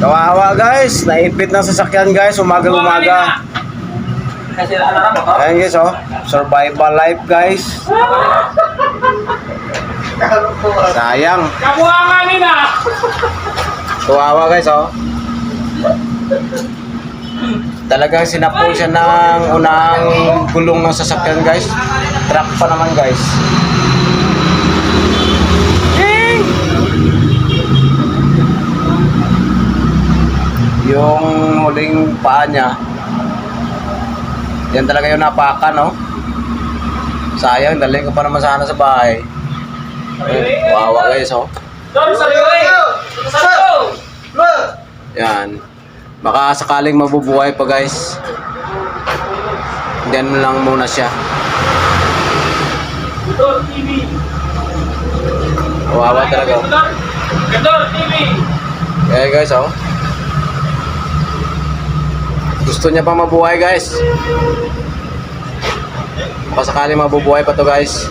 Kawawa guys, naipit ng sasakyan guys, umaga-umaga. Ayan guys oh, survival life guys. Sayang. Kabuhanganin na! Kawawa guys oh. Talagang sinapol siya ng unang gulong ng sasakyan guys. Truck pa naman guys. Yung huling paa niya, yan talaga yung napakan, no? Sayang, dalhin ko pa naman sana sa bahay. Wawa guys, oh. Yan. Baka sakaling mabubuhay pa guys. Diyan lang muna siya. Wawa talaga, oh. Okay guys, oh. Gusto niya pa mabuhay guys. Baka sakaling mabubuhay pa to guys.